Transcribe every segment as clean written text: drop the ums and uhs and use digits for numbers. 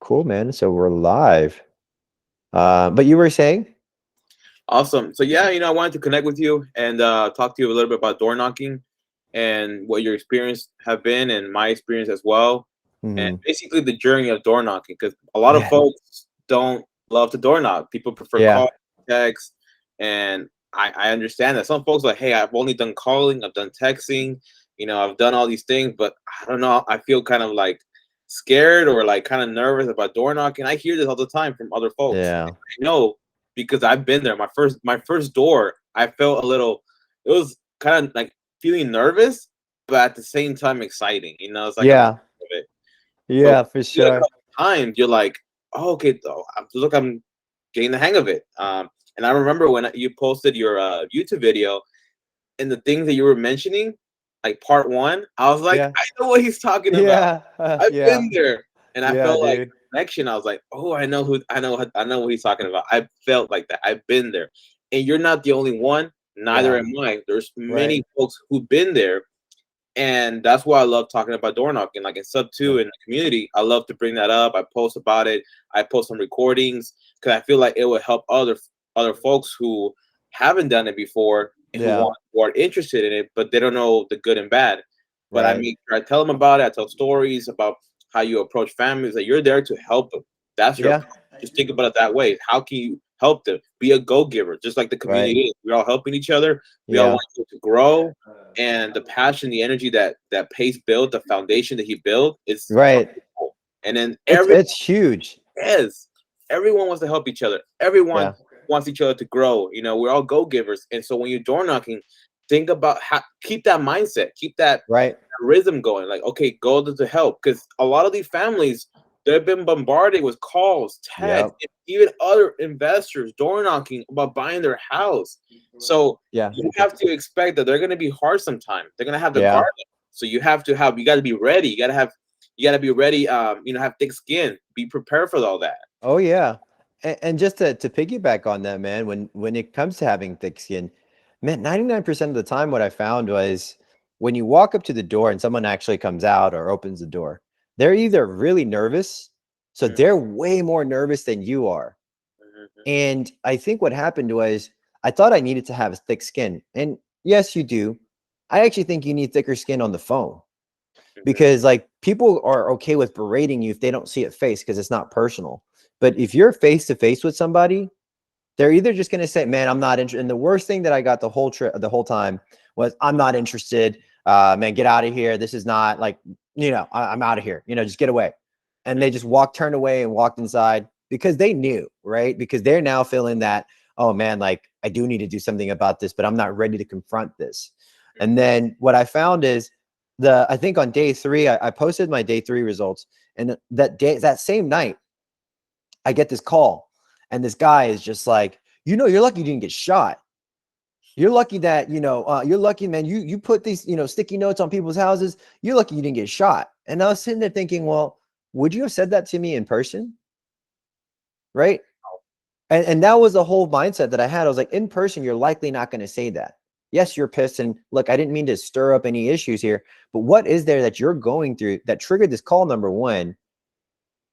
Cool, man. So we're live. But you were saying? Awesome. So yeah, I wanted to connect with you and talk to you a little bit about door knocking and what your experience have been and my experience as well, and Hmm. basically the journey of door knocking because a lot of Yeah. folks don't love to door knock. People prefer Yeah. call, text, and I understand that some folks are like, hey, I've only done calling, I've done texting, I've done all these things, but I don't know. I feel kind of like scared or like kind of nervous about door knocking. I hear this all the time from other folks. Yeah. I know because I've been there. My first door, I felt a little. It was kind of like feeling nervous, but at the same time exciting. It's like a mix Yeah. of it. But Yeah, for you do it a sure. couple times, you're like, oh, okay, though. Look, I'm getting the hang of it. And I remember when you posted your YouTube video and the things that you were mentioning, like part one, I was like, Yeah. I know what he's talking about. Yeah. I've Yeah. been there, and I Yeah, felt like dude. connection. I was like, oh, I know what he's talking about. I felt like that. I've been there, and you're not the only one. Neither Yeah. am I. There's Right. many folks who've been there, and that's why I love talking about door knocking. Like in sub two Yeah. in the community, I love to bring that up. I post about it. I post some recordings because I feel like it would help other folks who haven't done it before and Yeah. who are interested in it, but they don't know the good and bad. But I Right. mean, I tell them about it. I tell stories about how you approach families. That you're there to help them. That's your. Yeah. Just think about it that way. How can you help them? Be a go giver, just like the Right. community is. We're all helping each other. We all Yeah. want you to grow, and the passion, the energy that Pace built, the foundation that he built is Right. cool. And then It's huge. yes, everyone wants to help each other. Everyone Yeah. wants each other to grow. We're all go givers, and so when you're door knocking, think about how keep that mindset, keep that Right. rhythm going. Like, okay, go to help because a lot of these families they've been bombarded with calls, texts, Yep. and even other investors door knocking about buying their house. So Yeah. you have to expect that they're going to be hard sometimes. They're going to have the guard Yeah. up. So you got to be ready. You got to be ready. Have thick skin. Be prepared for all that. Oh yeah. And just to piggyback on that, man, when it comes to having thick skin, man, 99% of the time what I found was when you walk up to the door and someone actually comes out or opens the door, they're either really nervous, so Mhm, they're way more nervous than you are. mhm, And I think what happened was I thought I needed to have thick skin. And yes, you do. I actually think you need thicker skin on the phone mhm, because like people are okay with berating you if they don't see it face because it's not personal. But if you're face to face with somebody, they're either just going to say, "Man, I'm not interested." And the worst thing that I got the whole trip, the whole time, was, "I'm not interested. Man, get out of here. This is not like, I'm out of here. Just get away." And they just turned away, and walked inside because they knew, right? Because they're now feeling that, oh man, like I do need to do something about this, but I'm not ready to confront this. And then what I found is I think on day three, I posted my day three results, and that same night, I get this call, and this guy is just like, you're lucky you didn't get shot. You're lucky that, you're lucky, man. You put these, sticky notes on people's houses. You're lucky you didn't get shot. And I was sitting there thinking, well, would you have said that to me in person? Right. And that was the whole mindset that I had. I was like, in person, you're likely not going to say that. Yes, you're pissed. And look, I didn't mean to stir up any issues here, but what is there that you're going through that triggered this call, number one,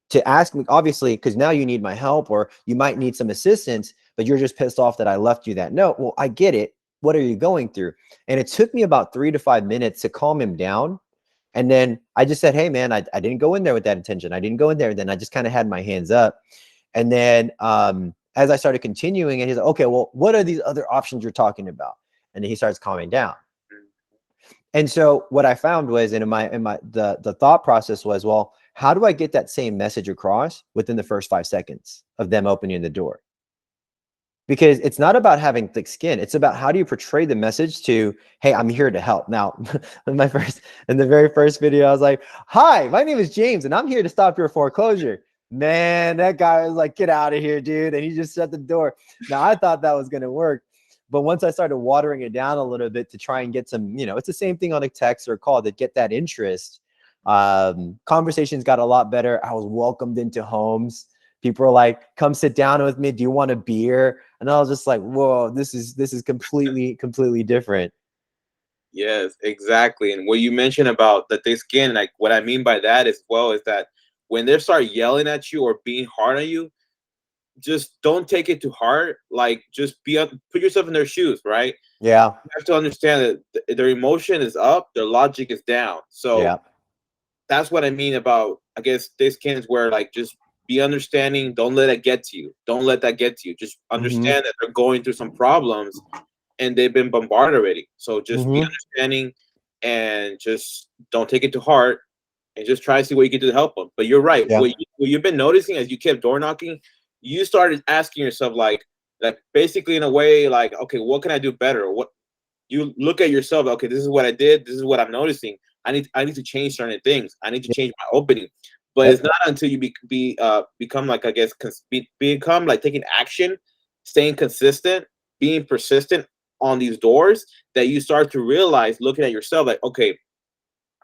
to ask me, obviously, because now you need my help or you might need some assistance, but you're just pissed off that I left you that note. Well, I get it. What are you going through? And it took me about 3 to 5 minutes to calm him down. And then I just said, hey, man, I didn't go in there with that intention. I didn't go in there. Then I just kind of had my hands up. And then as I started continuing, and he's like, okay, well, what are these other options you're talking about? And then he starts calming down. And so what I found was, and the thought process was, well, how do I get that same message across within the first 5 seconds of them opening the door? Because it's not about having thick skin. It's about how do you portray the message to, hey, I'm here to help. Now, in the very first video, I was like, hi, my name is James, and I'm here to stop your foreclosure. Man, that guy was like, get out of here, dude. And he just shut the door. Now, I thought that was going to work. But once I started watering it down a little bit to try and get some, it's the same thing on a text or a call to get that interest. Conversations got a lot better. I was welcomed into homes. People were like, come sit down with me. Do you want a beer? And I was just like, whoa, this is completely different. Yes, exactly. And what you mentioned about the thick skin, like what I mean by that as well is that when they start yelling at you or being hard on you, just don't take it to heart. Like, just put yourself in their shoes, right? Yeah. You have to understand that their emotion is up, their logic is down. So Yeah. that's what I mean about, I guess, this can where, like, just be understanding. Don't let it get to you. Don't let that get to you. Just Mm-hmm. understand that they're going through some problems and they've been bombarded already. So just be Mm-hmm. understanding and just don't take it to heart and just try to see what you can do to help them. But you're right. Yeah. What you've been noticing as you kept door knocking, you started asking yourself, like basically in a way, like, okay, what can I do better? What you look at yourself, okay, this is what I did. This is what I'm noticing. I need to change certain things. I need to change my opening. But Yep. it's not until you become, like, I guess, become like taking action, staying consistent, being persistent on these doors, that you start to realize, looking at yourself, like, okay,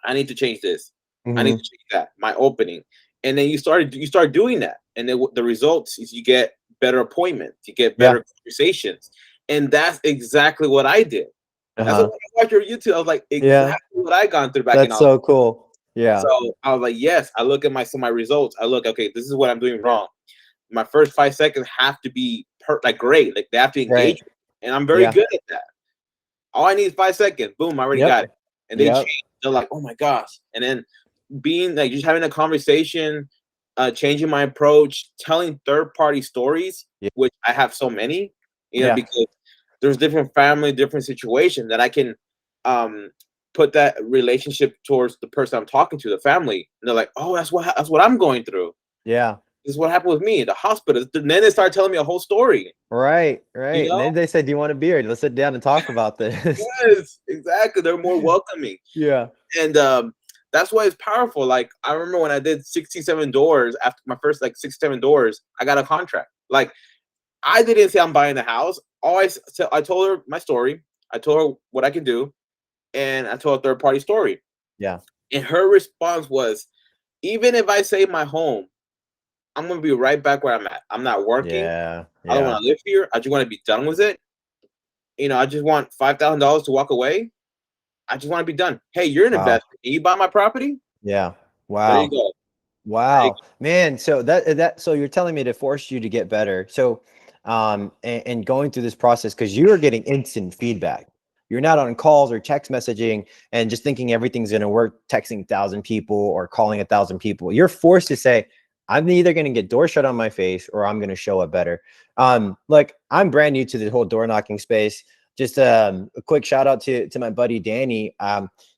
I need to change this. I need Mm-hmm. to change that. My opening, and then you start doing that, and then the results is you get better appointments, you get Yeah. better conversations, and that's exactly what I did. That's what Uh-huh. when I watched your YouTube, I was like, Yeah. exactly what I gone through back in That's August. so cool. Yeah. So I was like, yes. I look at my results. I look, okay, this is what I'm doing wrong. My first 5 seconds have to be like great. Like, they have to engage Right. me, and I'm very Yeah. good at that. All I need is 5 seconds. Boom, I already got Yep. it. And they Yep. change. They're like, oh my gosh. And then being like, just having a conversation, changing my approach, telling third party stories, Yeah. which I have so many, Yeah. because there's different family, different situations that I can um put that relationship towards the person I'm talking to, the family. And they're like, oh, that's what I'm going through. Yeah. This is what happened with me, the hospital. And then they start telling me a whole story. Right. You Right. And know? then they said, "Do you want a beer? Let's sit down and talk about this." Yes, exactly. They're more welcoming. Yeah. And that's why it's powerful. Like, I remember when I did 67 doors, after my first, like, 67 doors, I got a contract. Like, I didn't say I'm buying the house. I told her my story. I told her what I can do, and I told a third party story. Yeah. And her response was, even if I save my home, I'm gonna be right back where I'm at. I'm not working. Yeah. I don't Yeah. want to live here. I just want to be done with it. I just want $5,000 to walk away. I just want to be done. Hey, you're an Wow. investor. Can you buy my property? Yeah. There you Wow. go. There you Wow, man. So so you're telling me to force you to get better. So, and going through this process because you are getting instant feedback. You're not on calls or text messaging and just thinking everything's going to work, texting 1,000 people or calling 1,000 people. You're forced to say, I'm either going to get door shut on my face or I'm going to show up better. Like I'm brand new to the whole door knocking space. Just a quick shout out to my buddy Danny.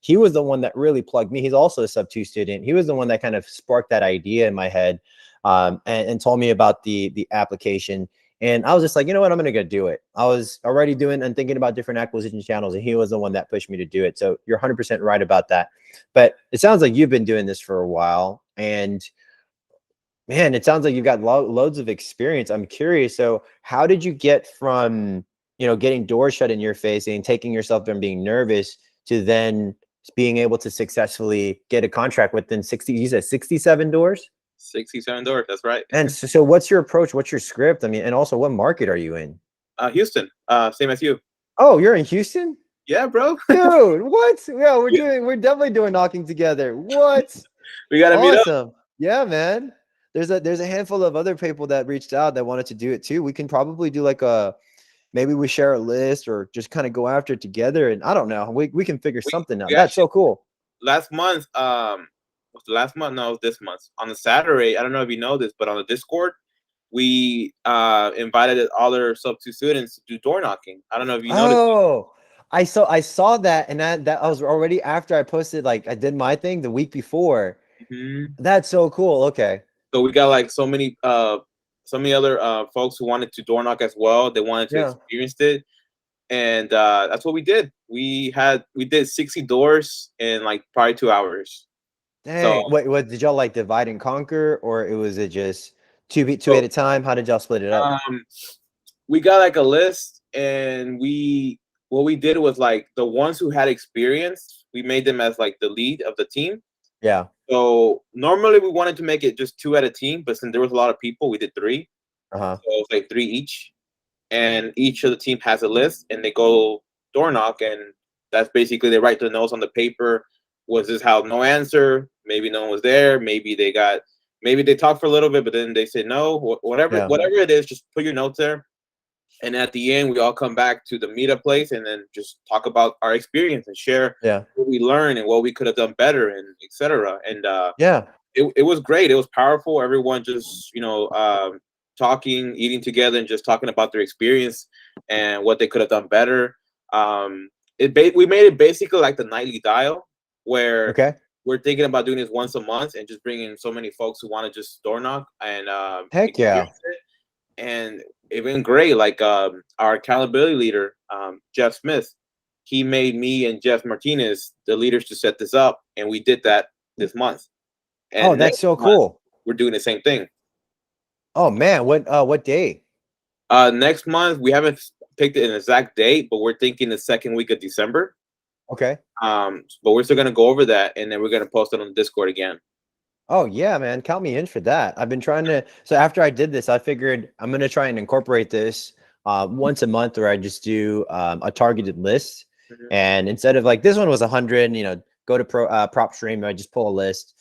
He was the one that really plugged me. He's also a sub 2 student. He was the one that kind of sparked that idea in my head, and told me about the application. And I was just like, you know what, I'm gonna go do it. I was already doing and thinking about different acquisition channels, and he was the one that pushed me to do it. So you're 100% right about that. But it sounds like you've been doing this for a while, and man, it sounds like you've got loads of experience. I'm curious. So how did you get from, getting doors shut in your face and taking yourself from being nervous to then being able to successfully get a contract within 60, you said 67 doors? 67 doors. That's right. And so what's your approach? What's your script? I mean, and also what market are you in? Houston. Same as you. Oh, you're in Houston? Yeah, bro. Dude, what? Yeah, we're definitely doing knocking together. What? We gotta meet up. Awesome. Yeah, man. There's a handful of other people that reached out that wanted to do it too. We can probably do like maybe we share a list or just kind of go after it together. And I don't know. We can figure something out. We That's actually so cool. last month. Was the last month? No, it was this month. On the Saturday, I don't know if you know this, but on the Discord, we invited all our sub 2 students to do door knocking. I don't know if you noticed. Oh, I saw that, and that I was already after I posted, like I did my thing the week before. Mhm. That's so cool. Okay. So we got like so many other folks who wanted to door knock as well. They wanted to Yeah. experience it, and that's what we did. We did 60 doors in like probably 2 hours. So, Dang. Wait, what did y'all like divide and conquer, or was it just two so at a time? How did y'all split it up? we got like a list, and what we did was, like, the ones who had experience, we made them as like the lead of the team. Yeah. So normally we wanted to make it just 2 at a team, but since there was a lot of people, we did 3. Uh-huh. So it was like 3 each, and each of the team has a list, and they go door knock, and that's basically they write their notes on the paper. Was this how no answer? Maybe no one was there. Maybe they got maybe they talk for a little bit, but then they say no. Whatever, Yeah. whatever it is, just put your notes there. And at the end, we all come back to the meetup place and then just talk about our experience and share Yeah. what we learned and what we could have done better and etc. And Yeah. it was great. It was powerful. Everyone just, talking, eating together, and just talking about their experience and what they could have done better. We made it basically like the nightly dial, where Okay. we're thinking about doing this once a month and just bringing so many folks who want to just door knock and Heck yeah. experience it. And it went great. Like our accountability leader, Jeff Smith, he made me and Jeff Martinez the leaders to set this up, and we did that this month. Oh, And that's next so month cool. we're doing the same thing. Oh man, what day? Next month we haven't picked an exact date, but we're thinking the second week of December. Okay. But we're still gonna go over that, and then we're gonna post it on the Discord again. Oh yeah, man, count me in for that. I've been trying to. So after I did this, I figured I'm gonna try and incorporate this once a month, where I just do a targeted list, Mhm. and instead of like this one was 100, go to prop stream, I just pull a list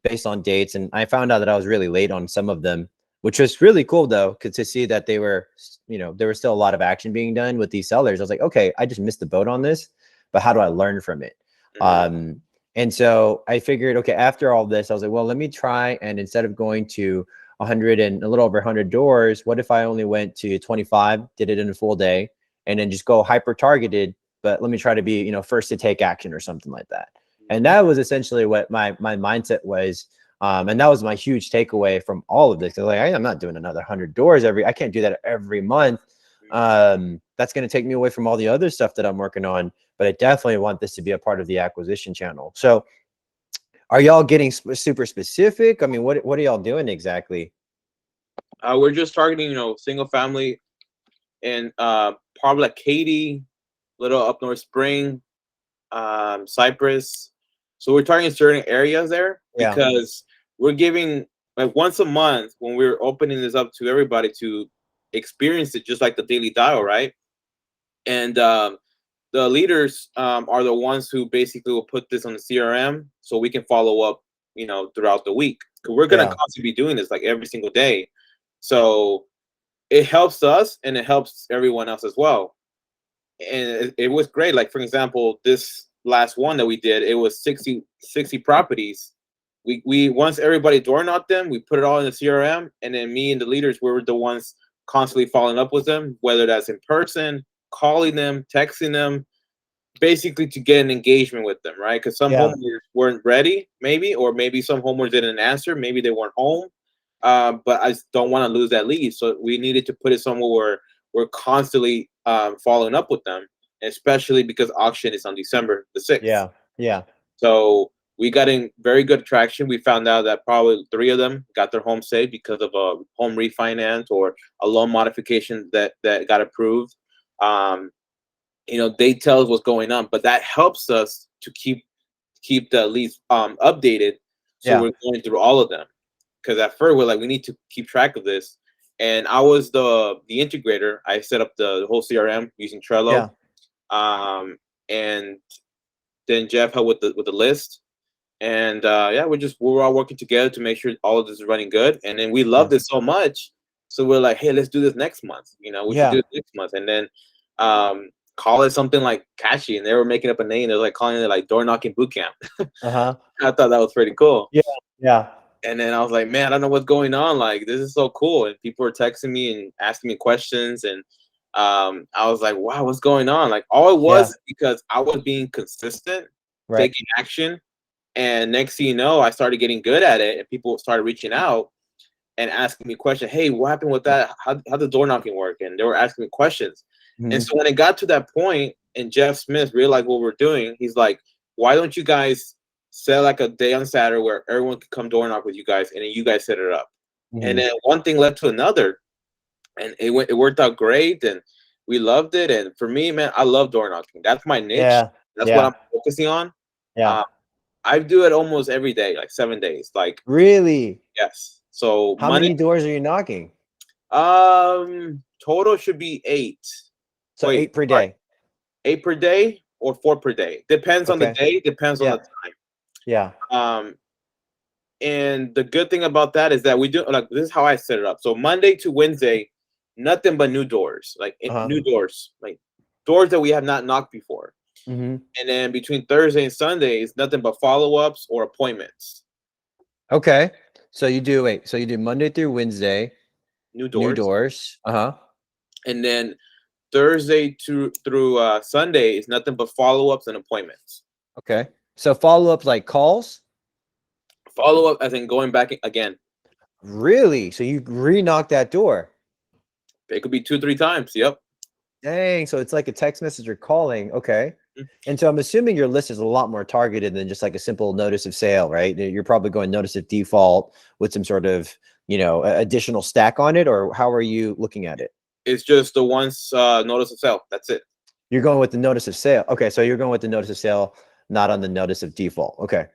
based on dates, and I found out that I was really late on some of them, which was really cool though, because to see that they were, there was still a lot of action being done with these sellers. I was like, okay, I just missed the boat on this, but how do I learn from it? Mhm. And so I figured, okay, after all this, I was like, well, let me try. And instead of going to 100 and a little over 100 doors, what if I only went to 25, did it in a full day, and then just go hyper targeted? But let me try to be, first to take action or something like that. And that was essentially what my mindset was. And that was my huge takeaway from all of this. Like, I'm not doing another 100 doors I can't do that every month. That's going to take me away from all the other stuff that I'm working on. But I definitely want this to be a part of the acquisition channel. So are y'all getting super specific? I mean, what are y'all doing exactly? We're just targeting, single family and probably like Katy, little up North Spring, Cypress. So we're targeting certain areas there Yeah. because we're giving like once a month when we're opening this up to everybody to experience it, just like the daily dial, right? And the leaders are the ones who basically will put this on the CRM so we can follow up, throughout the week. Because we're gonna Yeah. constantly be doing this like every single day. So it helps us and it helps everyone else as well. And it was great. Like for example, this last one that we did, it was 60 properties. We once everybody door knocked them, we put it all in the CRM, and then me and the leaders were the ones constantly following up with them, whether that's in person, calling them, texting them, basically to get an engagement with them, right? Because some Yeah. homeowners weren't ready, maybe, or maybe some homeowners didn't answer, maybe they weren't home. But I don't want to lose that lead, so we needed to put it somewhere where we're constantly following up with them, especially because auction is on December the 6th. Yeah. Yeah. So we got in very good traction. We found out that probably 3 of them got their home saved because of a home refinance or a loan modification that got approved. They tell us what's going on, but that helps us to keep the leads updated. So Yeah. we're going through all of them because at first we're like, we need to keep track of this. And I was the integrator. I set up the whole CRM using Trello. And then Jeff helped with the list. And yeah, we're all working together to make sure all of this is running good. And then we Yeah. loved it so much, so we're like, hey, let's do this next month. We should do Yeah. it next month. And then call it something like catchy. And they were making up a name. They're like calling it like door knocking boot camp. Uh-huh. I thought that was pretty cool. Yeah. Yeah. And then I was like, man, I don't know what's going on. Like, this is so cool. And people were texting me and asking me questions. And I was like, wow, what's going on? Like, all it was Yeah. is because I was being consistent, Right. taking action. And next thing you know, I started getting good at it. And people started reaching out and asking me questions. Hey, what happened with that? How the door knocking work? And they were asking me questions. And so when it got to that point, and Jeff Smith realized what we're doing, he's like, why don't you guys set like a day on Saturday where everyone can come door knock with you guys, and then you guys set it up. And then one thing led to another, and it worked out great, and we loved it. And for me, man, I love door knocking. That's my niche. Yeah. That's what Yeah. I'm focusing on. Yeah. I do it almost every day, like 7 days. Like, Really? yes. So How Monday, many doors are you knocking? total should be 8. So Wait, 8 per sorry, day. 8 per day or 4 per day. Depends on the Okay. day, depends on the Yeah. time. Yeah. Um, And the good thing about that is that we do like this is how I set it up. So Monday to Wednesday, nothing but new doors, like new doors, like doors that we have not knocked before. Mm-hmm. And then between Thursday and Sunday is nothing but follow-ups or appointments. Okay. So you do Monday through Wednesday, New new doors. doors. And then Thursday through Sunday is nothing but follow-ups and appointments. Okay. So follow-ups like calls? Follow-up as in going back again. Really? So you re-knock that door? It could be 2-3 times. Yep. Dang. So it's like a text message or calling. Okay. Mhm. And so I'm assuming your list is a lot more targeted than just like a simple notice of sale, right? You're probably going notice of default with some sort of, additional stack on it, or how are you looking at it? It's just the once notice of sale. That's it. You're going with the notice of sale. Okay. So you're going with the notice of sale, not on the notice of default. Okay.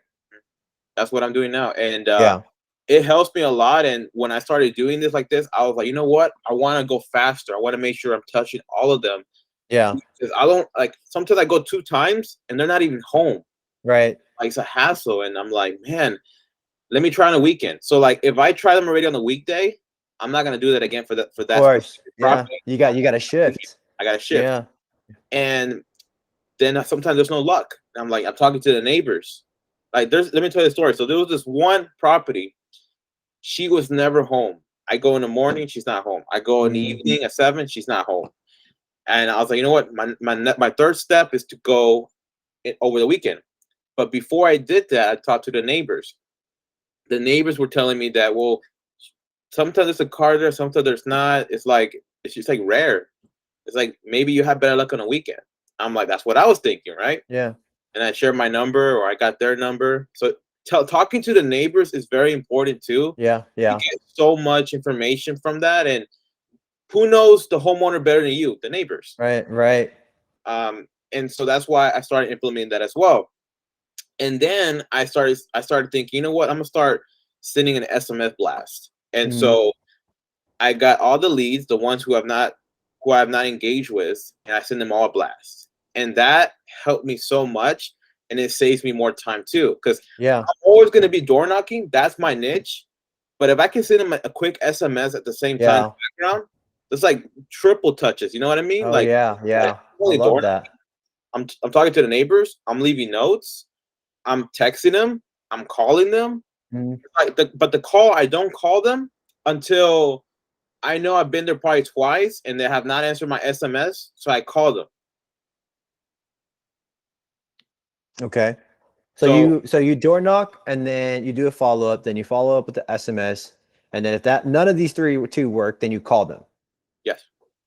That's what I'm doing now. And Yeah. it helps me a lot. And when I started doing this like this, I was like, you know what? I want to go faster. I want to make sure I'm touching all of them. Yeah. Because I don't like sometimes I go 2 times and they're not even home. Right. Like it's a hassle. And I'm like, man, let me try on a weekend. So like if I try them already on the weekday, I'm not gonna do that again for that Of course. Yeah. property. You got to shift. I gotta shift. Yeah. And then sometimes there's no luck. I'm like, I'm talking to the neighbors. Like let me tell you the story. So there was this one property. She was never home. I go in the morning, she's not home. I go in the evening at 7, she's not home. And I was like, you know what? My third step is to go over the weekend. But before I did that, I talked to the neighbors. The neighbors were telling me that, well, sometimes there's a car there, sometimes there's not. It's just like rare. It's like maybe you have better luck on a weekend. I'm like, that's what I was thinking, right? Yeah. And I shared my number, or I got their number. So talking to the neighbors is very important too. Yeah. Yeah. You get so much information from that, and who knows the homeowner better than you, the neighbors. Right. Right. And so that's why I started implementing that as well. And then I started thinking, you know what, I'm gonna start sending an SMS blast. And so I got all the leads, the ones who I have not engaged with, and I send them all a blast. And that helped me so much, and it saves me more time too. Because I'm always gonna be door knocking. That's my niche. But if I can send them a quick SMS at the same time, background, it's like triple touches. You know what I mean? Oh, like, yeah. I only love that. I'm talking to the neighbors. I'm leaving notes. I'm texting them. I'm calling them. But the call, I don't call them until I know I've been there probably twice and they have not answered my SMS. So I call them. Okay. So you door knock, and then you do a follow up. Then you follow up with the SMS, and then if none of these two work, then you call them. Yes.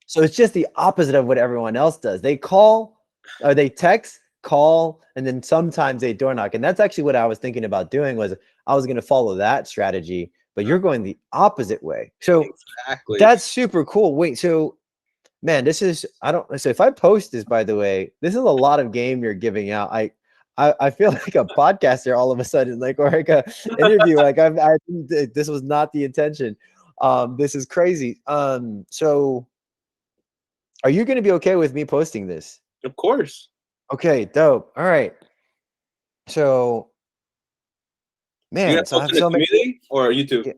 So it's just the opposite of what everyone else does. They call, or they text, call, and then sometimes they door knock. And that's actually what I was thinking about doing. Was I was going to follow that strategy, but you're going the opposite way. So exactly. That's super cool. Wait, so man, so if I post this, by the way, this is a lot of game you're giving out. I feel like a podcaster all of a sudden, like, or like a interview. Like this was not the intention. This is crazy. So are you going to be okay with me posting this? Of course. Okay, dope. All right. So, man, so I have so many, or YouTube?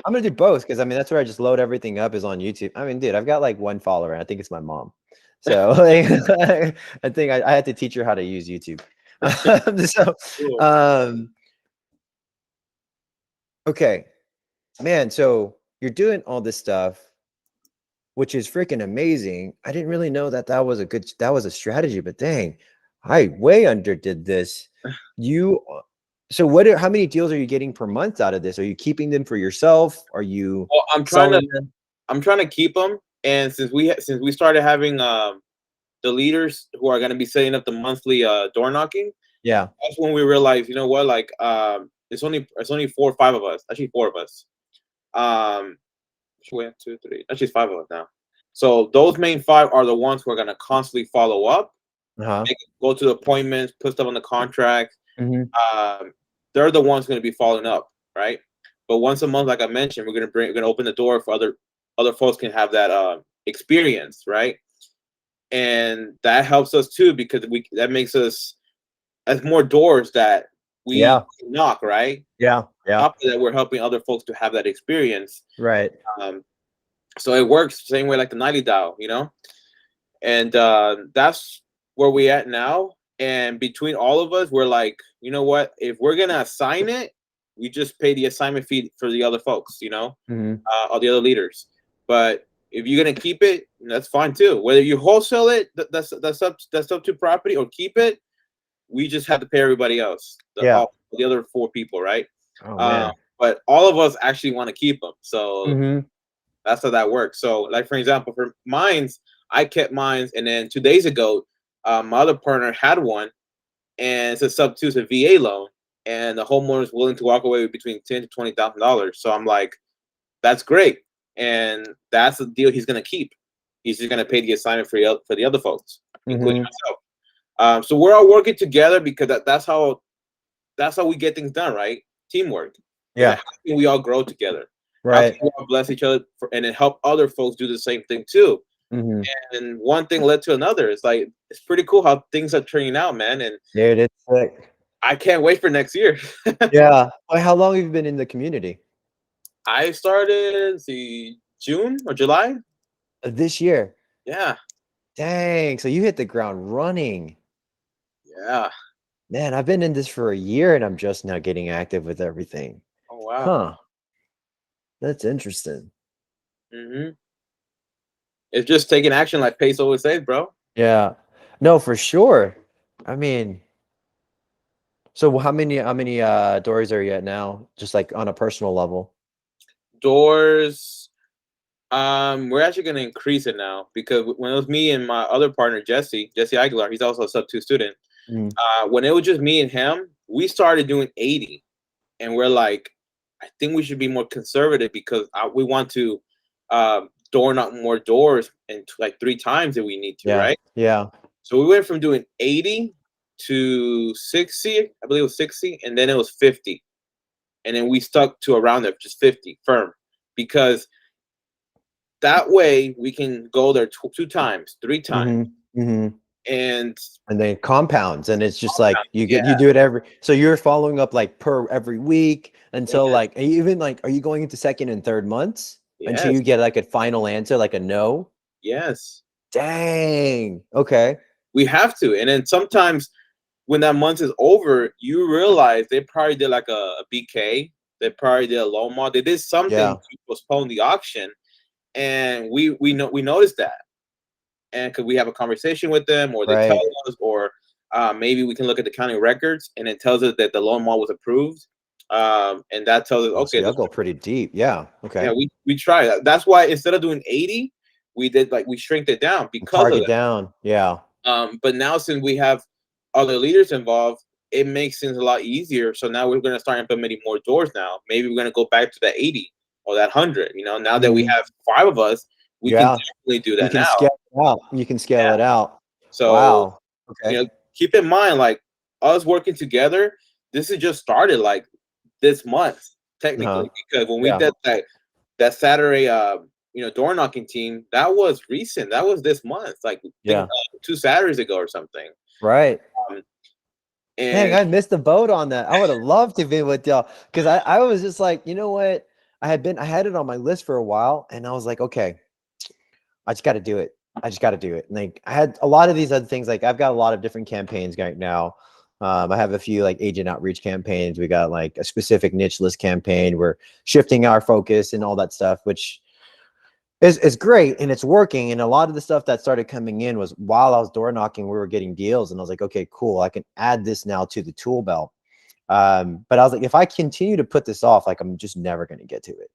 I'm gonna do both, because I mean that's where I just load everything up, is on YouTube. I mean, dude, I've got like 1 follower, and I think it's my mom. So like, I think I had to teach her how to use YouTube. Okay, man. So you're doing all this stuff, which is freaking amazing. I didn't really know that was a strategy, but dang, I way underdid this. So how many deals are you getting per month out of this? Are you keeping them for yourself? Are you? Well, I'm trying to keep them. And since we started having the leaders who are going to be setting up the monthly door knocking, that's when we realized, you know what, like it's only 4 or 5 of us, actually 4 of us. 1, 2, 3, actually 5 of us now. So those main 5 are the ones who are going to constantly follow up, go to the appointments, put stuff on the contract. They're the ones going to be following up, right? But once a month, like I mentioned, we're going to open the door for other folks can have that experience, right? And that helps us too, because that makes us as more doors that Yeah. knock, right? Yeah. Yeah. Top of that, we're helping other folks to have that experience. Right. Um, so it works the same way like the nightly dial, you know? And that's where we at now. And between all of us, we're like, you know what? If we're gonna assign it, we just pay the assignment fee for the other folks, you know, Hmm. or the other leaders. But if you're gonna keep it, that's fine too. Whether you wholesale it, that's up to property, or keep it. We just have to pay everybody else, Yeah. the other four people, right? Oh Um, man. but all of us actually want to keep them, so Hmm. that's how that works. So, like for example, for mines, I kept mines, and then 2 days ago, my other partner had one, and it's a sub two, it's a VA loan, and the homeowner is willing to walk away with between $10,000 to $20,000. So I'm like, that's great, and that's the deal he's gonna keep. He's just gonna pay the assignment for the other folks, including Hmm. myself. So we're all working together because that's how we get things done, right? Teamwork. And Yeah. how can we all grow together? How can Right. we all bless each other and then help other folks do the same thing too? Hmm. And one thing led to another. It's like it's pretty cool how things are turning out, man. And Dude, it's sick. I can't wait for next year. Yeah. Well, how long have you been in the community? I started see June or July. This year. Yeah, Dang. So you hit the ground running. yeah. Man, I've been in this for a year and I'm just now getting active with everything. Oh wow. Huh. That's interesting. Hmm. It's just taking action, like Pace always says, bro. Yeah. No, for sure. I mean, so how many doors are you at now? Just like on a personal level. Doors. We're actually gonna increase it now because when it was me and my other partner Jesse Aguilar, he's also a sub two student. Mm. When it was just me and him, we started doing 80, and we're like, I think we should be more conservative because we want to door knock more doors and like 3 times if we need to, Yeah. right? Yeah. So we went from doing 80 to 60, I believe it was 60, and then it was 50, and then we stuck to around there, just 50 firm, because that way we can go there 2 times, 3 times, Hmm. Hmm. and And then compounds, and it's just like yeah, you do it every. So you're following up like per every week until yes, like even like are you going into second and third months until yes, you get like a final answer, like a no? yes. Dang. Okay. We have to, and then sometimes when that month is over, you realize they probably did like a BK, they probably did a loan mod, they did something Yeah. to postpone the auction, and we noticed that, and could we have a conversation with them, or they tell Right. us, or maybe we can look at the county records, and it tells us that the loan mod was approved, and that tells us Oh, so okay, y'all let's go pretty deep. Yeah. yeah, Okay. we try that. That's why instead of doing 80, we did like we shrinked it down because of Target that. down. Yeah. But now since we have other leaders involved, it makes things a lot easier. So now we're going to start implementing more doors. Now maybe we're going to go back to that 80 or that 100. You know, now that we Mhm. have 5 of us, we can Yeah. definitely do You that can now. scale it out. You can scale Yeah. it out. So Wow. you Okay. know, keep in mind, like us working together, this has just started like this month Uh-huh. technically, because when we Yeah. did that Saturday, door knocking team, that was recent. That was this month, like I think Yeah. 2 Saturdays ago or something. Right. Um, Dang, and I missed the boat on that. I would have loved to be with y'all because I was just like, you know what? I had it on my list for a while and I was like, okay, I just got to do it. I just got to do it. And like I had a lot of these other things. Like I've got a lot of different campaigns right now. I have a few like agent outreach campaigns. We got like a specific niche list campaign. We're shifting our focus and all that stuff, which it's great and it's working. And a lot of the stuff that started coming in was while I was door knocking, we were getting deals. And I was like, okay, cool. I can add this now to the tool belt. But I was like, if I continue to put this off, like I'm just never going to get to it.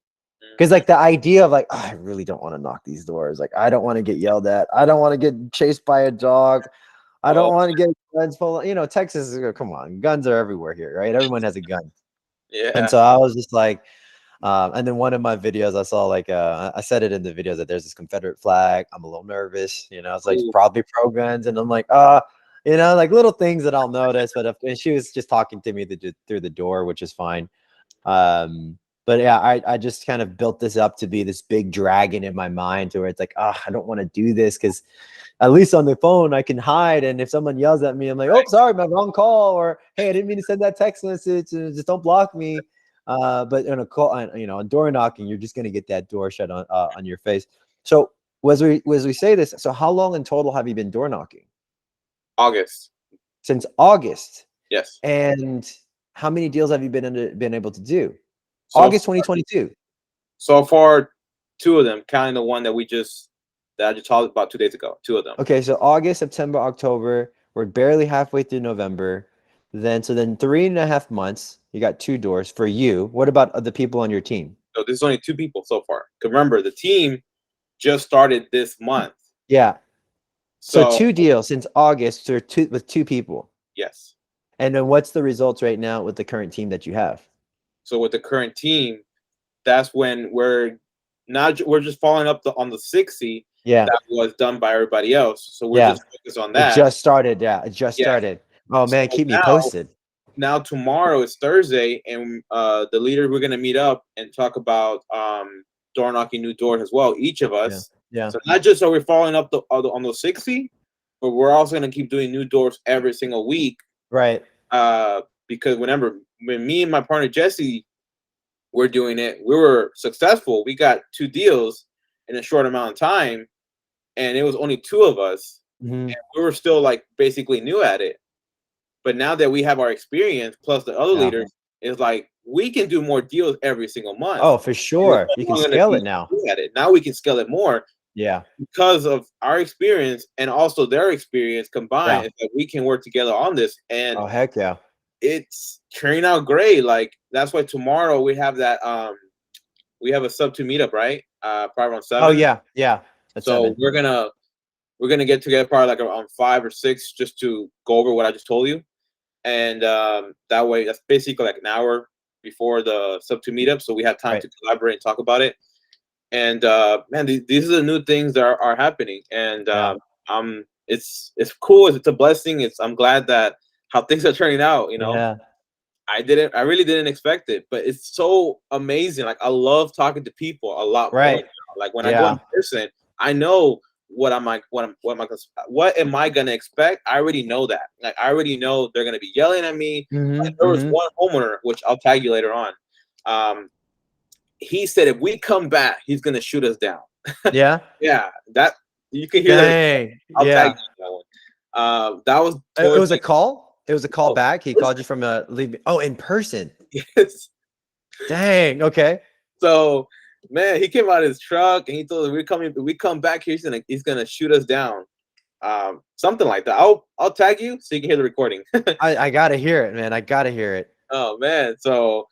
Because like the idea of like, oh, I really don't want to knock these doors. Like I don't want to get yelled at. I don't want to get chased by a dog. I oh don't want to get guns full. Texas is come on, guns are everywhere here, right? Everyone has a gun. And yeah, so I was just like, and then one of my videos I saw like I said it in the videos that there's this Confederate flag. I'm a little nervous, it's like ooh, probably pro guns, and I'm like, like little things that I'll notice. But and she was just talking to me through the door, which is fine. But yeah, I just kind of built this up to be this big dragon in my mind to where it's like, ah, I don't want to do this because at least on the phone I can hide. And if someone yells at me, I'm like, oh, sorry, my wrong call, or hey, I didn't mean to send that text message. Just don't block me. But on a call, on door knocking, you're just gonna get that door shut on your face. So as we say this, so how long in total have you been door knocking? August. Since August. Yes. And how many deals have you been able to do? So August 2022. So far, 2 of them, counting the one that I just talked about 2 days ago. 2 of them. Okay, so August, September, October. We're barely halfway through November. Then 3.5 months. You got 2 doors for you. What about the people on your team? So this is only 2 people so far. Because remember, the team just started this month. Yeah. So So 2 deals since August with 2 people. yes. And then what's the results right now with the current team that you have? So with the current team, that's when we're just following up on the 60 that was done by everybody else. So we're just focused on that. It just started. Yeah, it just started. Oh man, keep me posted. Now tomorrow is Thursday, and the leader, we're gonna meet up and talk about door knocking new doors as well. Each of us. Yeah. So not just so we're following up on the 60, but we're also gonna keep doing new doors every single week. Right. Because when me and my partner Jesse were doing it, we were successful. We got 2 deals in a short amount of time, and it was only 2 of us, and we were still like basically new at it. But now that we have our experience plus the other leaders, it's like we can do more deals every single month. Oh, for sure. You can scale it now. Now we can scale it more. Yeah. Because of our experience and also their experience combined, that we can work together on this. And oh, heck yeah. It's turning out great. Like that's why tomorrow we have that we have a sub 2 meetup, right? Probably around 7. Oh yeah. That's so 7. we're gonna get together probably like around 5 or 6 just to go over what I just told you. And that way that's basically like an hour before the sub 2 meetup. So we have time to collaborate and talk about it. And man, these are the new things that are happening. And it's cool. It's a blessing. I'm glad that how things are turning out, I really didn't expect it, but it's so amazing. Like I love talking to people a lot more now. Like when I go in person, I know what am I gonna expect? I already know that. Like I already know they're gonna be yelling at me. Like, there was one homeowner, which I'll tag you later on. He said if we come back, he's gonna shoot us down. Yeah. Yeah, that you can hear that. I'll tag you that one. That was it was a call. It was a call back. He called you from in person. Yes. Dang. Okay. So man, he came out of his truck and he told us we come back here, he's gonna shoot us down. Something like that. I'll tag you so you can hear the recording. I gotta hear it, man. I gotta hear it. Oh man. So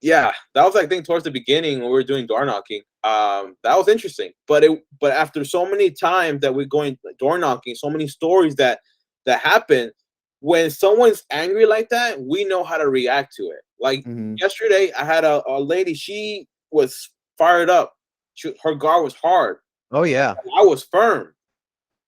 yeah, that was I think towards the beginning when we were doing door knocking. That was interesting. But after so many times that we're going door knocking, so many stories that happen, when someone's angry like that, we know how to react to it. Like yesterday, I had a lady, she was fired up. Her guard was hard. Oh yeah. I was firm.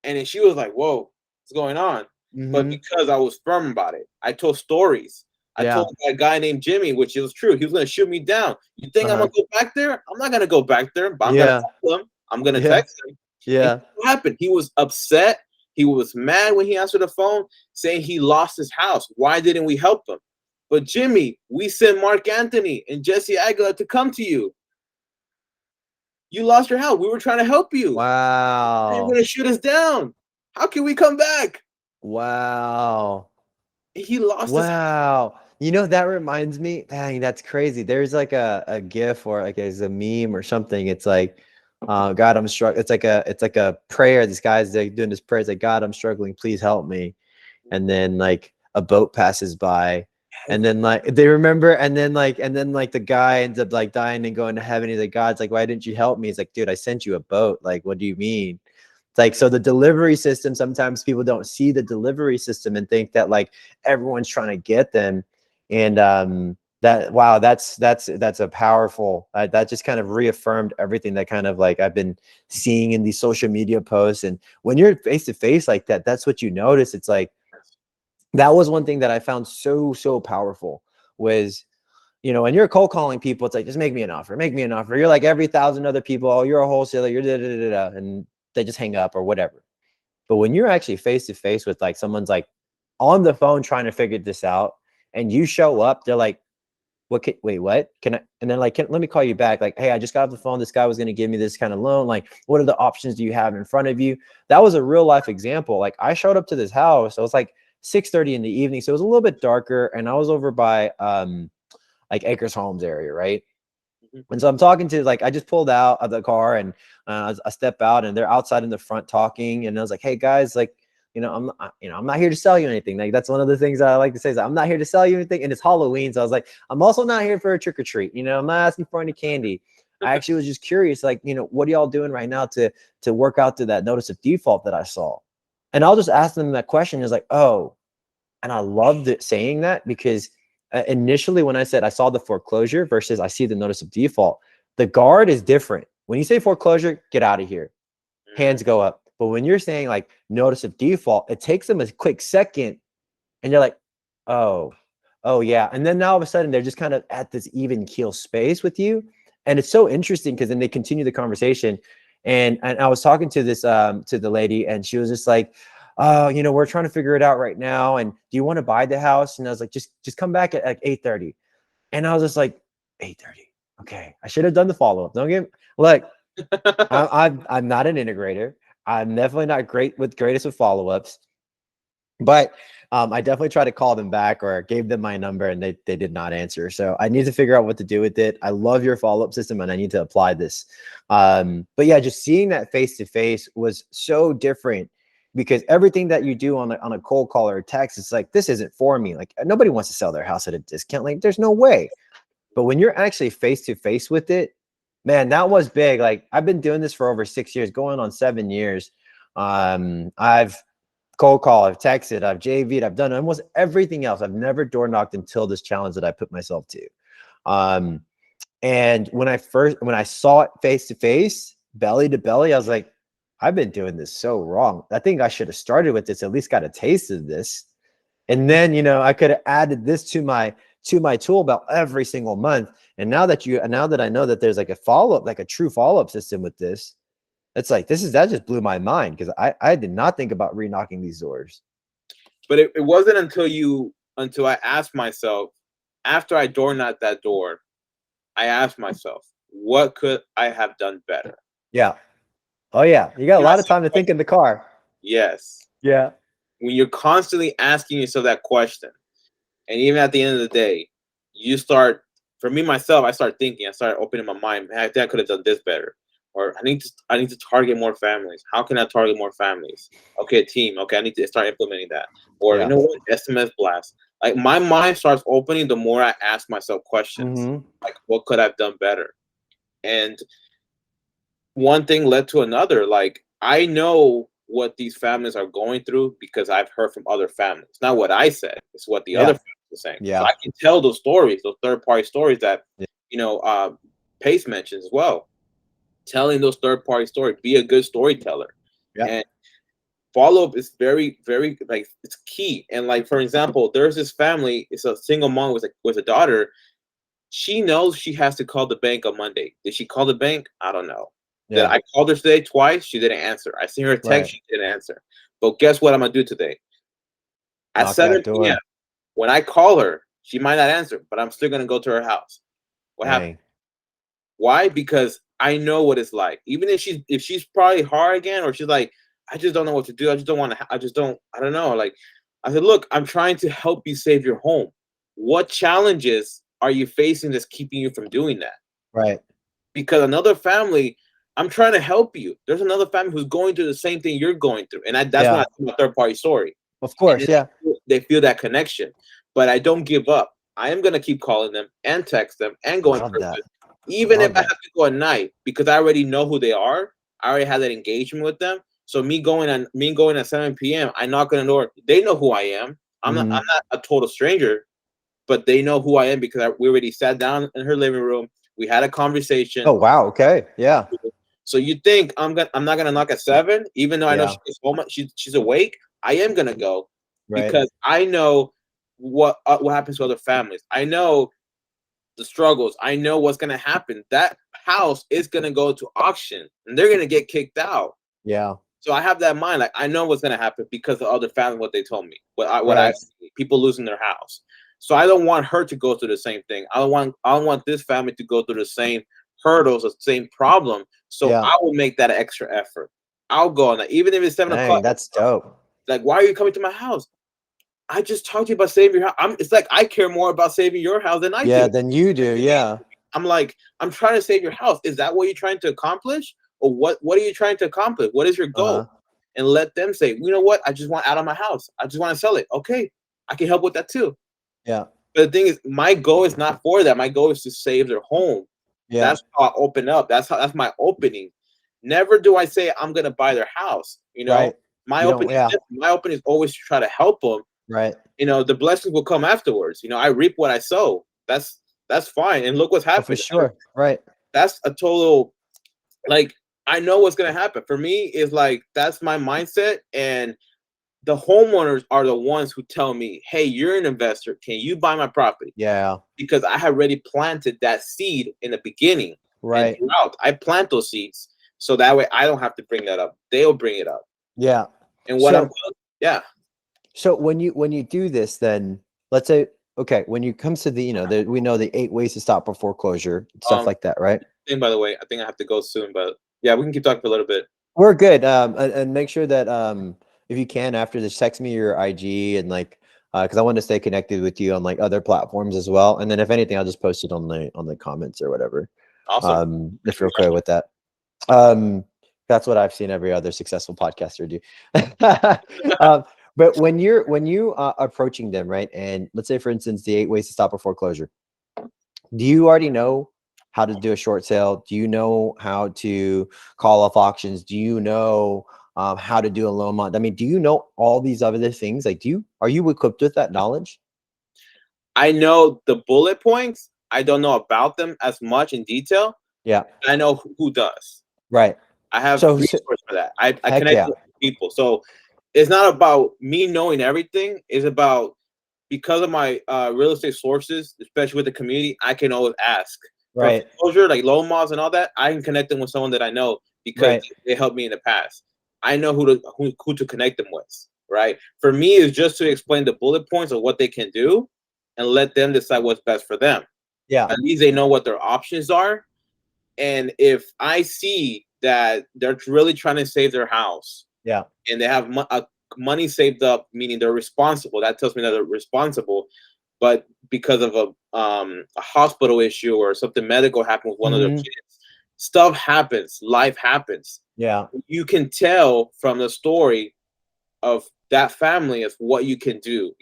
And then she was like, whoa, what's going on? But because I was firm about it, I told stories. I told that guy named Jimmy, which was true. He was going to shoot me down. You think I'm going to go back there? I'm not going to go back there. But I'm going to tell him. I'm going to text him. Yeah. And what happened? He was upset. He was mad when he answered the phone, saying he lost his house. Why didn't we help him? But Jimmy, we sent Mark Anthony and Jesse Aguilar to come to you. You lost your house. We were trying to help you. Wow. You're going to shoot us down. How can we come back? Wow. He lost his house. That reminds me. Dang, that's crazy. There's like a GIF or like a meme or something. It's like, God, I'm struggling. It's like a prayer. This guy's like doing this prayer. It's like, God, I'm struggling. Please help me. And then like a boat passes by, and then like they remember, and then the guy ends up like dying and going to heaven. He's like, God's like, why didn't you help me? He's like, dude, I sent you a boat. Like, what do you mean? It's like, so the delivery system, sometimes people don't see the delivery system and think that like everyone's trying to get them. And that's a powerful, that just kind of reaffirmed everything that kind of like I've been seeing in these social media posts. And when you're face to face like that, that's what you notice. It's like, that was one thing that I found so powerful was you know, when you're cold calling people, it's like, just make me an offer, make me an offer. You're like every 1,000 other people, oh, you're a wholesaler, you're da, da, da, da, and they just hang up or whatever. But when you're actually face to face with like someone's like on the phone trying to figure this out, and you show up, they're like, wait, what can I, and then like, let me call you back. Like, hey, I just got off the phone. This guy was going to give me this kind of loan. Like, what are the options do you have in front of you? That was a real life example. Like, I showed up to this house. It was like 6:30 in the evening. So it was a little bit darker. And I was over by, like Acres Homes area. Right. And so I'm talking to, like, I just pulled out of the car and I step out and they're outside in the front talking. And I was like, hey guys, like, I'm not here to sell you anything. Like, that's one of the things that I like to say is I'm not here to sell you anything. And it's Halloween. So I was like, I'm also not here for a trick or treat. I'm not asking for any candy. I actually was just curious, like, what are y'all doing right now to work out to that notice of default that I saw? And I'll just ask them that question is like, oh, and I loved it saying that because initially when I said I saw the foreclosure versus I see the notice of default, the guard is different. When you say foreclosure, get out of here. Hands go up. But when you're saying like notice of default, it takes them a quick second and you're like, oh yeah. And then now all of a sudden they're just kind of at this even keel space with you. And it's so interesting because then they continue the conversation. And I was talking to this, to the lady, and she was just like, oh, we're trying to figure it out right now. And do you want to buy the house? And I was like, just come back at like 8:30. And I was just like, 8:30. Okay. I should have done the follow-up. Don't get like, I'm not an integrator. I'm definitely not greatest with follow-ups, but I definitely tried to call them back or gave them my number and they did not answer. So I need to figure out what to do with it. I love your follow-up system and I need to apply this. But yeah, just seeing that face-to-face was so different because everything that you do on a cold call or a text, it's like, this isn't for me. Like, nobody wants to sell their house at a discount. Like, there's no way. But when you're actually face-to-face with it, man, that was big. Like, I've been doing this for over 6 years, going on 7 years. I've cold called, I've texted, I've JV'd, I've done almost everything else. I've never door knocked until this challenge that I put myself to. And when I saw it face to face, belly to belly, I was like, I've been doing this so wrong. I think I should have started with this, at least got a taste of this. And then, I could have added this to my tool belt every single month. And now that I know that there's like a follow-up, like a true follow-up system with this, it's like, that just blew my mind because I did not think about re-knocking these doors. But it wasn't until I asked myself, after I door knocked that door, I asked myself, what could I have done better? Yeah. Oh yeah. You got a lot of time to think in the car. Yes. Yeah. When you're constantly asking yourself that question, and even at the end of the day, you start, for me, myself, I start thinking, I start opening my mind, I think I could have done this better. Or I need to target more families. How can I target more families? Okay, team. Okay, I need to start implementing that. Or you know what? SMS blast. Like, my mind starts opening the more I ask myself questions. Like, what could I have done better? And one thing led to another. Like, I know what these families are going through because I've heard from other families. Not what I said, it's what the other families are saying. Yeah. So I can tell those stories, those third-party stories that Pace mentions as well. Telling those third-party stories, be a good storyteller. And follow-up is very, very, like, it's key. And like, for example, there's this family, it's a single mom with a daughter. She knows she has to call the bank on Monday. Did she call the bank? I don't know. That I called her today twice, she didn't answer. I seen her text, she didn't answer. But guess what I'm gonna do today? At 7 p.m. when I call her, she might not answer, but I'm still gonna go to her house. What happened? Why? Because I know what it's like. Even if she's probably hard again, or she's like, I just don't know what to do. I don't know. Like, I said, look, I'm trying to help you save your home. What challenges are you facing that's keeping you from doing that? Right. Because another family, I'm trying to help you. There's another family who's going through the same thing you're going through. And that's when I do my third-party story. Of course, They feel that connection. But I don't give up. I am going to keep calling them and text them and going through it. Even if I have to go at night, because I already know who they are. I already have that engagement with them. So me going at 7 p.m., I knock on the door. They know who I am. I'm not a total stranger, but they know who I am because we already sat down in her living room. We had a conversation. Oh wow, okay, yeah. So you think I'm not gonna knock at 7, even though I know she's home, she's awake. I am gonna go because I know what happens to other families. I know the struggles. I know what's gonna happen. That house is gonna go to auction, and they're gonna get kicked out. Yeah. So I have that in mind. Like I know what's gonna happen because of other family, what they told me, what Right. I've seen, people losing their house. So I don't want her to go through the same thing. I don't want this family to go through the same hurdles, the same problem. So Yeah. I will make that extra effort. I'll go on that, even if it's 7 o'clock. Dang, that's dope. Like, why are you coming to my house? I just talked to you about saving your house. It's like I care more about saving your house than I Yeah, do. then you do. Yeah. I'm like, I'm trying to save your house. Is that what you're trying to accomplish? Or what are you trying to accomplish? What is your goal? Uh-huh. And let them say, you know what? I just want out of my house. I just want to sell it. Okay, I can help with that too. Yeah. But the thing is, my goal is not for that. My goal is to save their home. Yeah. That's how I open up. That's my opening. Never do I say I'm gonna buy their house. Right. My You don't, opening, yeah. my opening is always to try to help them. Right. The blessings will come afterwards. I reap what I sow. That's fine. And look what's Oh, for happened. sure. Right. That's a total, like, I know what's gonna happen. For me, is like that's my mindset. And the homeowners are the ones who tell me, hey, you're an investor. Can you buy my property? Yeah. Because I have already planted that seed in the beginning. Right. And throughout, I plant those seeds. So that way I don't have to bring that up. They'll bring it up. Yeah. And what So, yeah. so when you do this, then let's say, okay, when you comes to the, we know the 8 ways to stop a foreclosure, stuff like that, right? And by the way, I think I have to go soon, but yeah, we can keep talking for a little bit. We're good. And make sure that if you can after this, text me your IG and like because I want to stay connected with you on like other platforms as well. And then if anything, I'll just post it on the comments or whatever. Awesome. If you're okay with that. That's what I've seen every other successful podcaster do. But when you approaching them, right? And let's say, for instance, the 8 ways to stop a foreclosure. Do you already know how to do a short sale? Do you know how to call off auctions? Do you know how to do a loan mod? I mean, do you know all these other things? Like, are you equipped with that knowledge? I know the bullet points. I don't know about them as much in detail. Yeah. I know who does. Right. I have So, resources for that. I heck connect yeah. with people. So it's not about me knowing everything. It's about, because of my real estate sources, especially with the community, I can always ask. Right. For foreclosure, like loan mods and all that, I can connect them with someone that I know because Right. they helped me in the past. I know who to connect them with, right? For me, is just to explain the bullet points of what they can do and let them decide what's best for them. Yeah. At least they know what their options are. And if I see that they're really trying to save their house, Yeah. and they have money saved up, meaning they're responsible, that tells me that they're responsible. But because of a hospital issue or something medical happened with one of their kids, stuff happens, life happens. Yeah. You can tell from the story of that family of what you can do.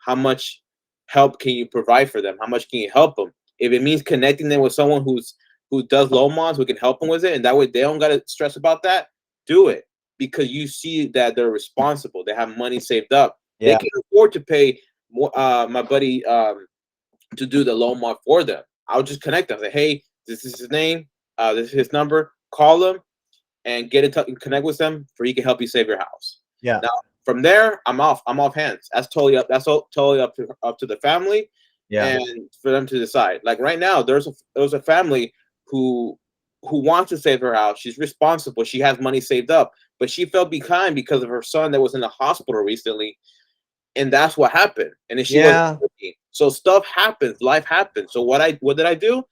How much help can you provide for them? How much can you help them? If it means connecting them with someone who does loan mods, who can help them with it, and that way they don't got to stress about that, do it. Because you see that they're responsible. They have money saved up. Yeah. They can afford to pay my buddy to do the loan mod for them. I'll just connect them. Say, hey, this is his name. This is his number. Call him and get in touch and connect with them for he can help you save your house. Yeah. Now from there, I'm off hands. That's totally up. That's totally up to the family. Yeah. And for them to decide. Like right now, there was a family who wants to save her house. She's responsible. She has money saved up, but she fell behind because of her son that was in the hospital recently, and that's what happened. And then she wasn't working. So stuff happens, life happens. So what did I do?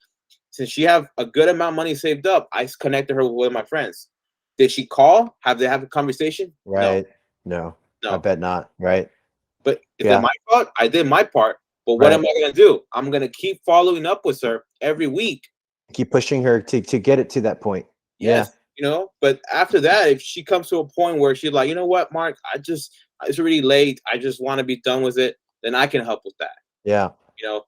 Since she have a good amount of money saved up, I connected her with one of my friends. Did she call? Have they have a conversation? Right. No. I bet not. Right. But is it my fault? I did my part. But what am I going to do? I'm going to keep following up with her every week. Keep pushing her to get it to that point. Yes. But after that, if she comes to a point where she's like, you know what, Mark, it's already late. I just want to be done with it. Then I can help with that. Yeah.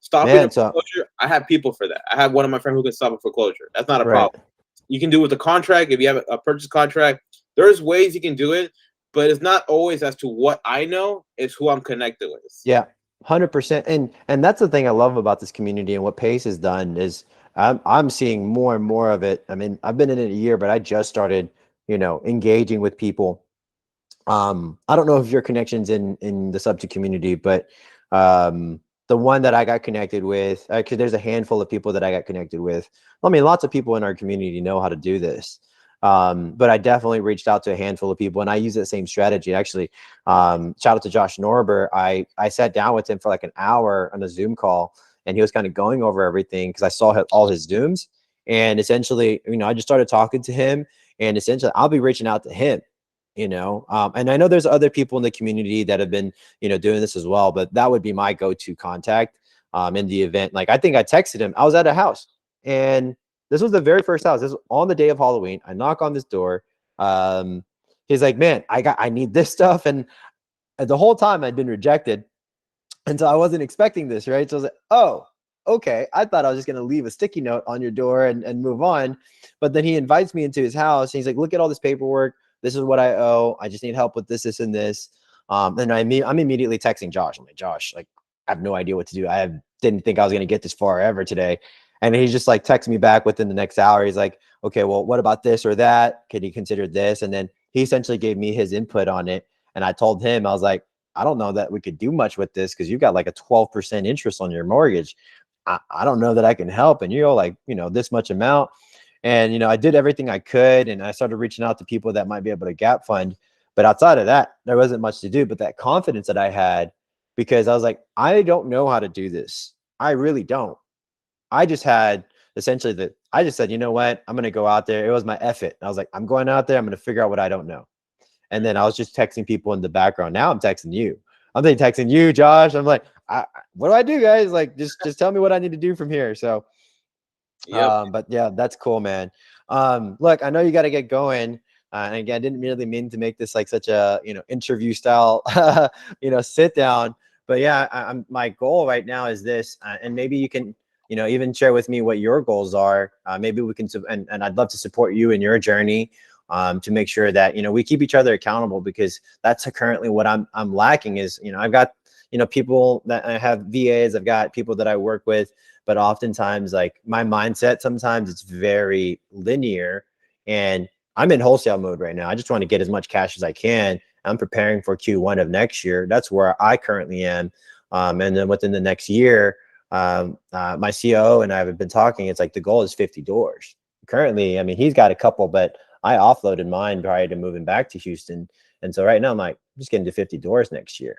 Stopping a foreclosure, I have people for that. I have one of my friends who can stop a foreclosure. That's not a problem. You can do it with a contract. If you have a purchase contract, there's ways you can do it, but it's not always as to what I know. It's who I'm connected with. Yeah, 100%. And that's the thing I love about this community and what Pace has done is I'm seeing more and more of it. I mean, I've been in it a year, but I just started, engaging with people. I don't know if your connections in the subject community, but the the one that I got connected with, because there's a handful of people that I got connected with. I mean, lots of people in our community know how to do this. But I definitely reached out to a handful of people, and I use that same strategy. Actually, shout out to Josh Norber. I sat down with him for like an hour on a Zoom call, and he was kind of going over everything because I saw all his Zooms. And essentially, I just started talking to him, and essentially I'll be reaching out to him, and I know there's other people in the community that have been, doing this as well, but that would be my go-to contact in the event. Like, I think I texted him. I was at a house, and this was the very first house. This was on the day of Halloween. I knock on this door. He's like, man, I need this stuff. And the whole time I'd been rejected. And so I wasn't expecting this, right? So I was like, oh, okay. I thought I was just going to leave a sticky note on your door and move on. But then he invites me into his house. And he's like, look at all this paperwork. This is what I owe. I just need help with this, and this. And I'm immediately texting Josh. I'm like, Josh, like, I have no idea what to do. Didn't think I was going to get this far ever today. And he's just like texting me back within the next hour. He's like, okay, well, what about this or that? Could you consider this? And then he essentially gave me his input on it. And I told him, I was like, I don't know that we could do much with this because you've got like a 12% interest on your mortgage. I don't know that I can help. And you owe like, this much amount. And, I did everything I could. And I started reaching out to people that might be able to gap fund. But outside of that, there wasn't much to do. But that confidence that I had, because I was like, I don't know how to do this. I really don't. I just had essentially I just said, you know what? I'm going to go out there. It was my effort. I was like, I'm going out there. I'm going to figure out what I don't know. And then I was just texting people in the background. Now I'm texting you. I'm texting you, Josh. I'm like, what do I do, guys? Like, just tell me what I need to do from here. So, but yeah, that's cool, man. Look, I know you got to get going. And again, I didn't really mean to make this like such a, interview style, sit down. But yeah, my goal right now is this, and maybe you can, even share with me what your goals are. Maybe we can, and I'd love to support you in your journey to make sure that, we keep each other accountable, because that's currently what I'm lacking is, I've got, people that I have VAs, I've got people that I work with, but oftentimes like my mindset, sometimes it's very linear, and I'm in wholesale mode right now. I just want to get as much cash as I can. I'm preparing for Q1 of next year. That's where I currently am. And then within the next year, my COO and I have been talking. It's like the goal is 50 doors. Currently, I mean, he's got a couple, but I offloaded mine prior to moving back to Houston. And so right now I'm like, I'm just getting to 50 doors next year.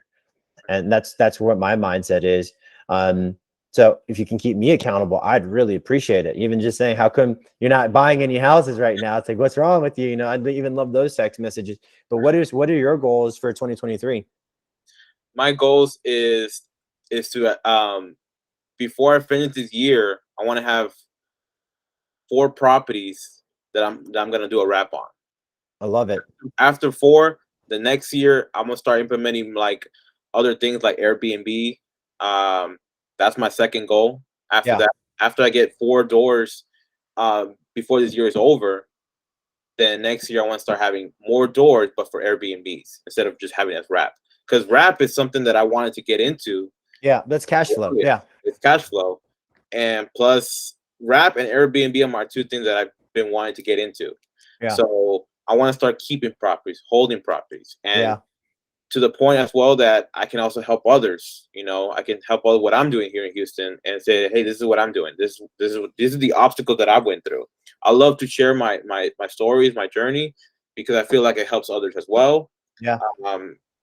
And that's what my mindset is. So if you can keep me accountable, I'd really appreciate it. Even just saying, how come you're not buying any houses right now? It's like, what's wrong with you? I'd even love those text messages. But what are your goals for 2023? My goals is to before I finish this year, I want to have 4 properties that I'm gonna do a wrap on. I love it. After 4, the next year I'm gonna start implementing like other things like Airbnb. That's my second goal. After that, after I get 4 doors before this year is over, then next year I want to start having more doors, but for Airbnbs instead of just having it as wrap. Because wrap is something that I wanted to get into. Yeah, that's cash flow. Yeah, it's cash flow, and plus wrap and Airbnb are my 2 things that I've been wanting to get into. Yeah. So I want to start keeping properties, holding properties, and to the point as well that I can also help others. I can help other what I'm doing here in Houston and say, hey, this is what I'm doing. This is the obstacle that I went through. I love to share my stories, my journey, because I feel like it helps others as well. Yeah.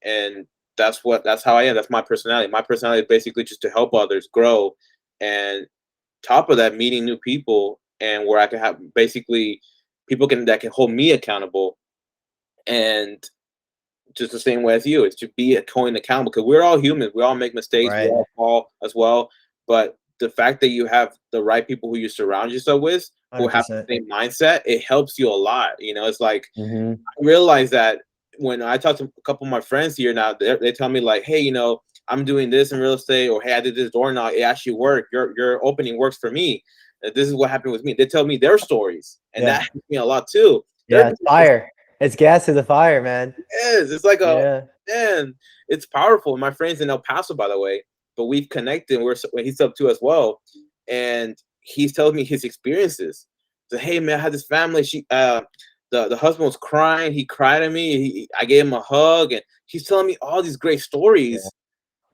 And that's how I am. That's my personality. My personality is basically just to help others grow, and top of that, meeting new people, and where I can have basically people that can hold me accountable, and just the same way as you, it's to be accountable, because we're all humans. We all make mistakes. Right. We all fall as well. But the fact that you have the right people who you surround yourself with, 100%. Who have the same mindset, it helps you a lot. It's like, I realize that when I talk to a couple of my friends here now, they tell me like, hey, I'm doing this in real estate, or hey, I did this door knock. It actually worked. Your opening works for me. This is what happened with me. They tell me their stories, and that helps me a lot too. Yeah, it's fire. It's gas to the fire, man. It is. It's like man, it's powerful. My friend's in El Paso, by the way, but we've connected. He's up too as well, and he's telling me his experiences. So, hey, man, I had this family. The husband was crying. He cried at me. I gave him a hug, and he's telling me all these great stories.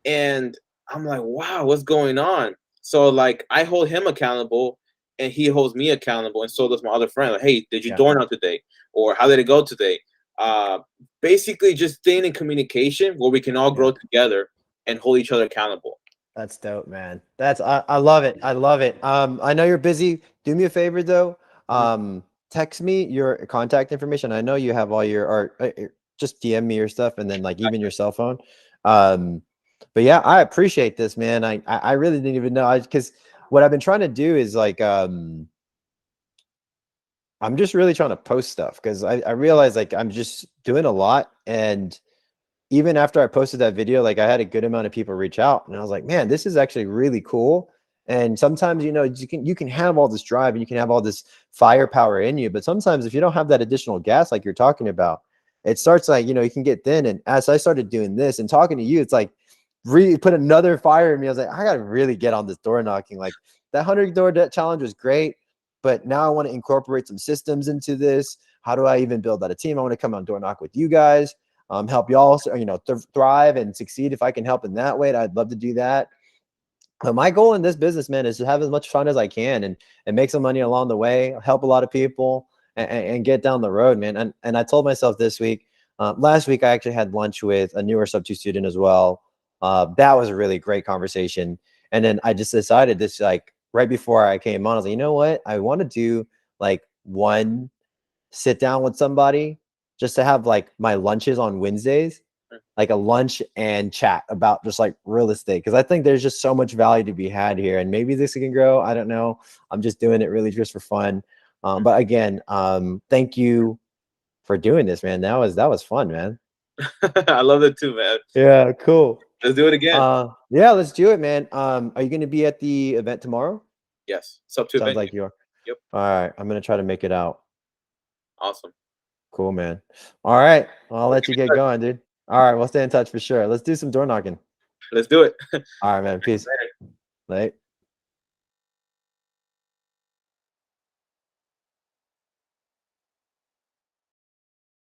Yeah. And I'm like, wow, what's going on? So like I hold him accountable and he holds me accountable, and so does my other friend. Like, hey, did you Yeah. door knock today? Or how did it go today? Uh Basically just staying in communication where we can all grow together and hold each other accountable. That's dope, man. I love it. I love it. I know you're busy. Do me a favor though. Mhm. Text me your contact information. I know you have all your or just DM me your stuff and then like even your cell phone. Um, but yeah, I appreciate this, man. I really didn't even know because what I've been trying to do is like I'm just really trying to post stuff because I realize like I'm just doing a lot, and even after I posted that video, like I had a good amount of people reach out, and I was like, man, this is actually really cool. And sometimes, you know, you can have all this drive and you can have all this firepower in you, but sometimes if you don't have that additional gas, like you're talking about, it starts like, you know, you can get thin. And as I started doing this and talking to you, it's like really put another fire in me. I was like, I gotta really get on this door knocking. Like that 100 door challenge was great, but now I want to incorporate some systems into this. How do I even build out a team? I want to come on door knock with you guys. Help y'all, you know, thrive and succeed. If I can help in that way, I'd love to do that. But my goal in this business, man, is to have as much fun as I can and make some money along the way, help a lot of people, and get down the road, man. And I told myself this week, last week I actually had lunch with a newer sub 2 student as well. That was a really great conversation. And then I just decided this like right before I came on, I was like, you know what? I want to do like one sit down with somebody just to have like my lunches on Wednesdays, like a lunch and chat about just like real estate. Cause I think there's just so much value to be had here. And maybe this can grow. I don't know. I'm just doing it really just for fun. But again, thank you for doing this, man. That was fun, man. I love it too, man. Yeah, cool. Let's do it again. Yeah, let's do it, man. Are you gonna be at the event tomorrow? Yes. Sub to Sounds venue. like you are. Yep. All right, I'm gonna try to make it out. Awesome. Cool, man. All right. I'll We'll let keep you in get touch. going, dude. All right. We'll stay in touch for sure. Let's do some door knocking. Let's do it. All right, man. Peace. Later. Late.